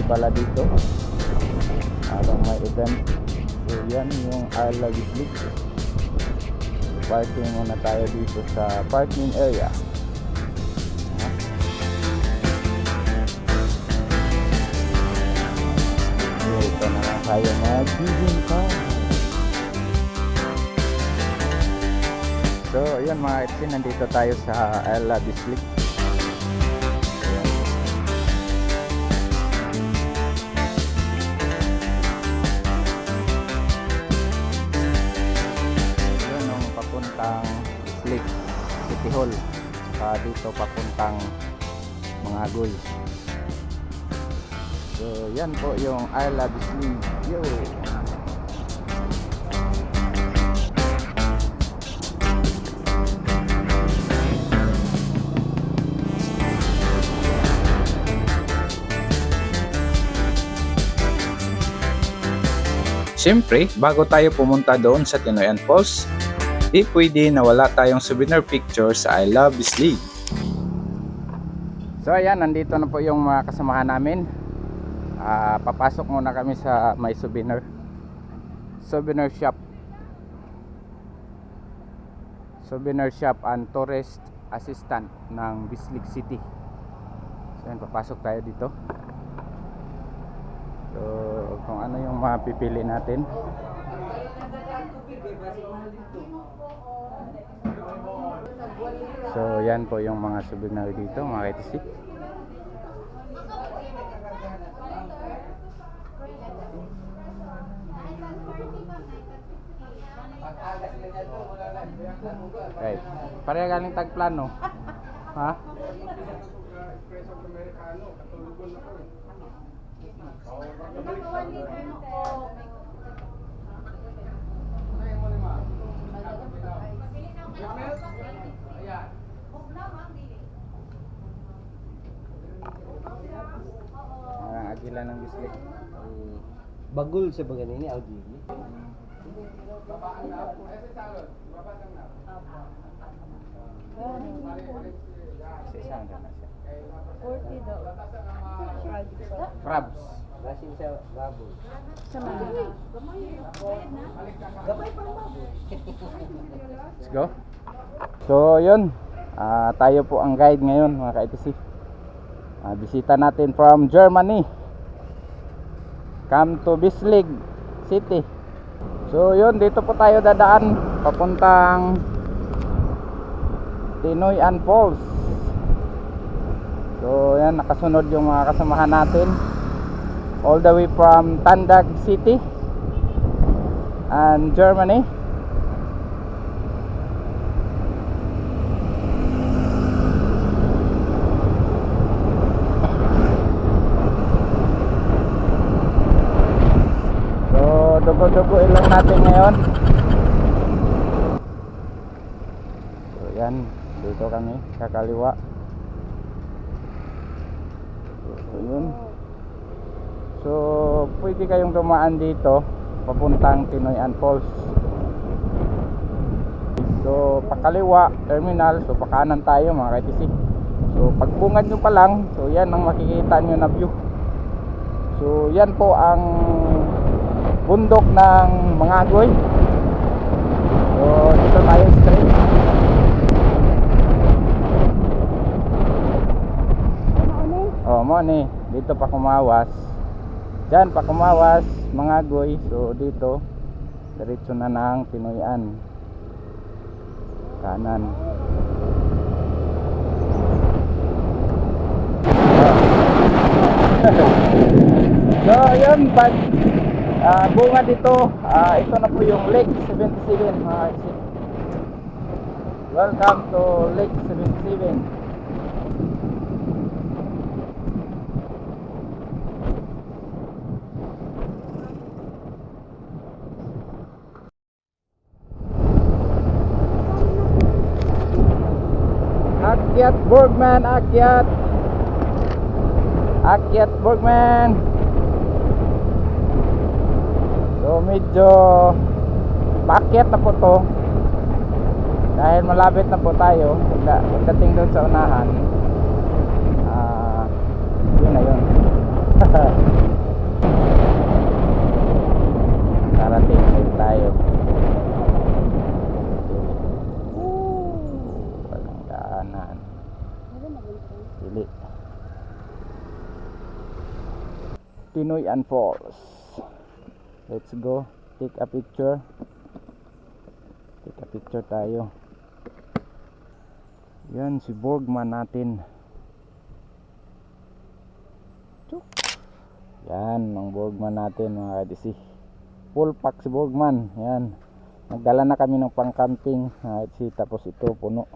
pala dito. Habang may event. So yan yung Isla Bislig. Parking muna tayo dito sa parking area. Ito na lang tayo mag-giving ka. So ayan mga kapatid, nandito tayo sa Isla Bislig. Ayan yung papuntang Bislig City Hall. Saka dito papuntang Mangagoy. So yan po yung Isla Bislig. Yo! Siyempre, bago tayo pumunta doon sa Tinoyan Falls, di pwede na wala tayong souvenir picture sa I Love Bislig. So ayan, nandito na po yung mga kasamahan namin. Papasok muna kami sa may souvenir and tourist assistant ng Bislig City. So ayan, papasok tayo dito. So kung ano yung mapipili natin. So yan po yung mga souvenir dito, mga KTC. Okay, pareha galing tagplano. Ha? Agila ng Bislig. Bagul sa bagan ini Audi. Isa na siya. 40 daw. Crabs. Basin sa baboy. Sa mga. Gabay pa baboy. Let's go. So yun, tayo po ang guide ngayon mga ka-ITC. Bisita natin from Germany. Come to Bislig City. So yun, dito po tayo dadaan papuntang Tinoyan Falls. So yan, nakasunod yung mga kasamahan natin all the way from Tandag City and Germany. Dugo-duguin lang natin ngayon. So yan, dito kami kakaliwa. So yun. So pwede kayong dumaan dito papuntang Tinoyan Falls. So pakaliwa terminal, so pakanan tayo mga KTC. So pagbungad nyo pa lang, so yan ang makikita nyo na view. So yan po ang bundok ng Mangagoy. So dito tayo straight. Mo ni dito pa kumawas. Diyan pa kumawas Mangagoy. So dito diretso na ng Tinoyan. Kanan. So ayun, pag bunga dito, ito na po yung Lake 77 mga kapatid. Welcome to Lake 77. Akyat Borgman, akyat Borgman. So medyo paakyat na po to dahil malapit na po tayo pagdating doon sa unahan. Yun na yun. Narating din tayo. Walang daanan. Dili. Tinoyan Falls. Let's go. Take a picture. Take a picture tayo. Yan si Borgman natin. Chuk. Yan ang Borgman natin mga kadisi. Full pack si Borgman. Yan. Nagdala na kami ng pang-camping. Tapos ito puno.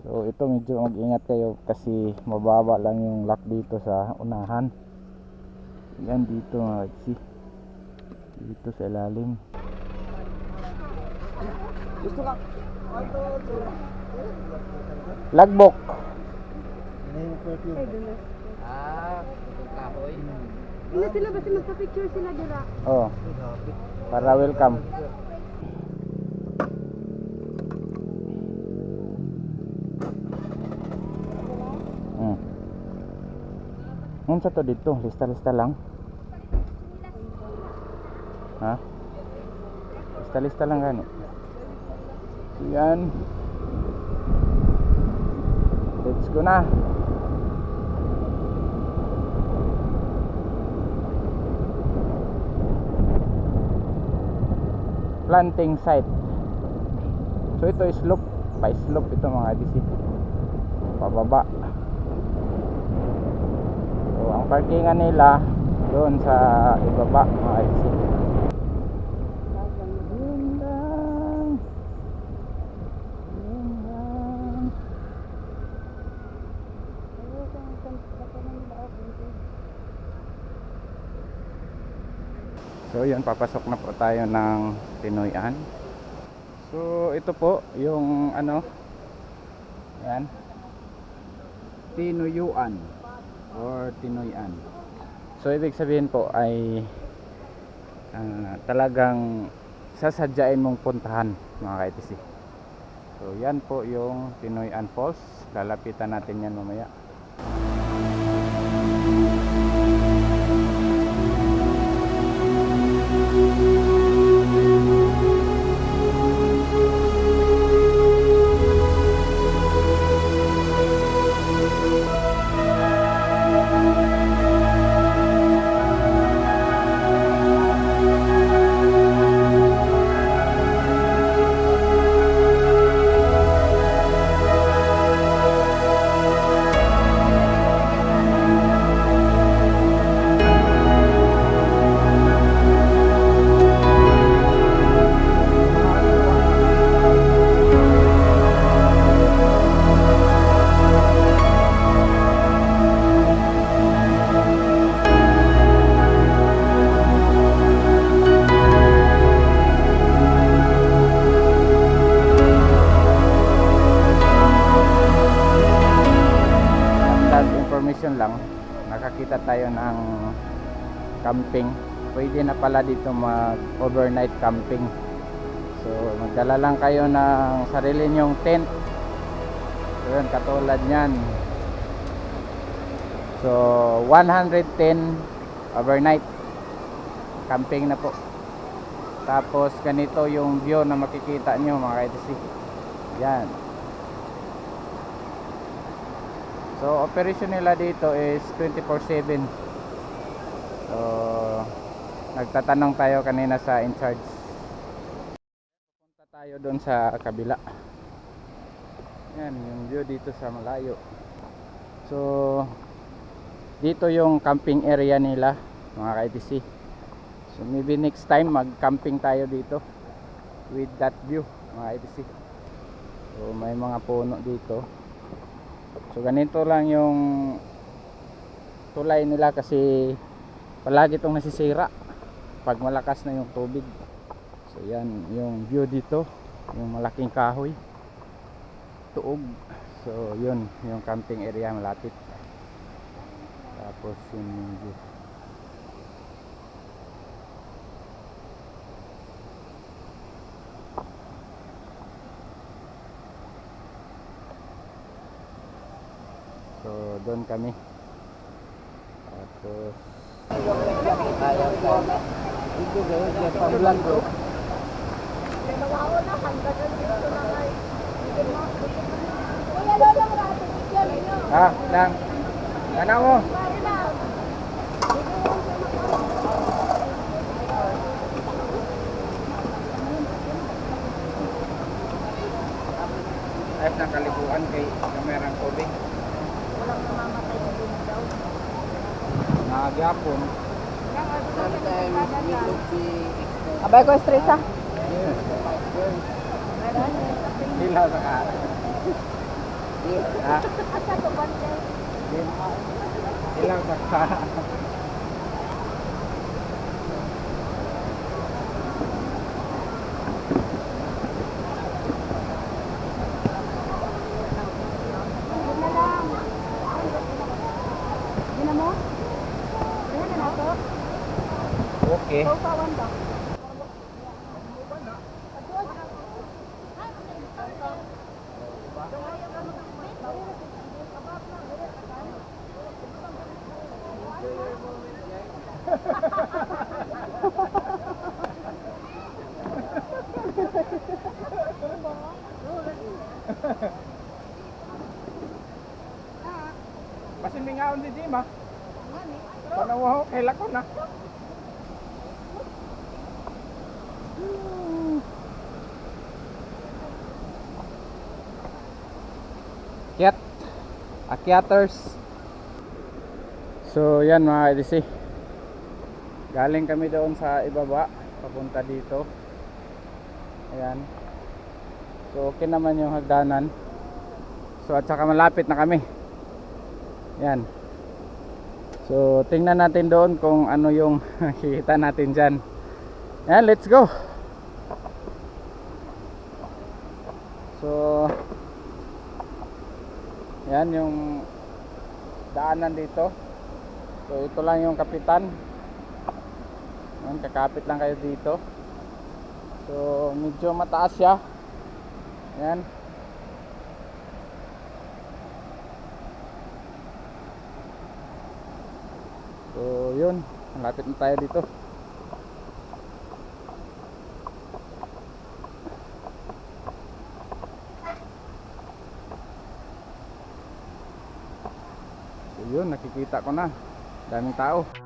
So ito medyo mag-ingat kayo kasi mababa lang yung lock dito sa unahan. Yan dito mga kadisi. Dito sa ilalim. Gusto ka? Lagbok. Kahoy. Hindi sila basta magpa-picture sila dira. Oh. Para welcome. Sa to dito, lista-lista lang. Ha? Lista-lista lang gani. Yan. Let's go na. Planting site. So ito is slope, by slope ito mga DC. Pababa. So ang parkingan nila doon sa ibaba mga DC. So yun, papasok na po tayo ng Tinoyan. So ito po yung ano, yan, Tinuyuan or Tinoyan. So ibig sabihin po ay talagang sasadyain mong puntahan mga ka-ITC. So yan po yung Tinoyan Falls. Lalapitan natin yan mamaya. Lang, nakakita tayo ng camping. Pwede na pala dito mag overnight camping. So magdala lang kayo ng sarili nyong tent. So yun, katulad nyan. So 110 overnight camping na po. Tapos ganito yung view na makikita nyo mga ka-ITC. Yan. So operation nila dito is 24/7. So nagtatanong tayo kanina sa in charge. Pupunta tayo doon sa kabila. Yan yung view dito sa malayo. So dito yung camping area nila mga ka-ITC. So maybe next time mag-camping tayo dito with that view mga ka-ITC. So may mga puno dito. So ganito lang yung tulay nila kasi palagi itong nasisira pag malakas na yung tubig. So yan yung view dito, yung malaking kahoy, tuog. So yun yung camping area malapit. Tapos yung view. So doon kami. At So, Ayaw ka. Ito gawin niya pang-vlog ko. lang. Ano mo? Ayos ng kaliguan kay kamerang tubig. Walang namamatay na din daw. Nagyapon. Sometimes we look the Abay ko stress ah. Hilaw sa ka. Ha? Hilaw sa ka. Gina mo? Gina na to? Okay. Paupawan ba? Masimingaon si Jim ha. Panawaho, kaila ko na. Akyat. Akyaters. So yan mga EDC. Galing kami doon sa ibaba. Papunta dito. Ayan. So okay naman yung hagdanan. So at saka malapit na kami. Yan. So tingnan natin doon kung ano yung makikita natin dyan. Yan, let's go. So yan yung daanan dito. So ito lang yung kapitan. Yan, kakapit lang kayo dito. So medyo mataas siya. Yan. So yun, malapit na tayo dito. So yun, nakikita ko na daming tao.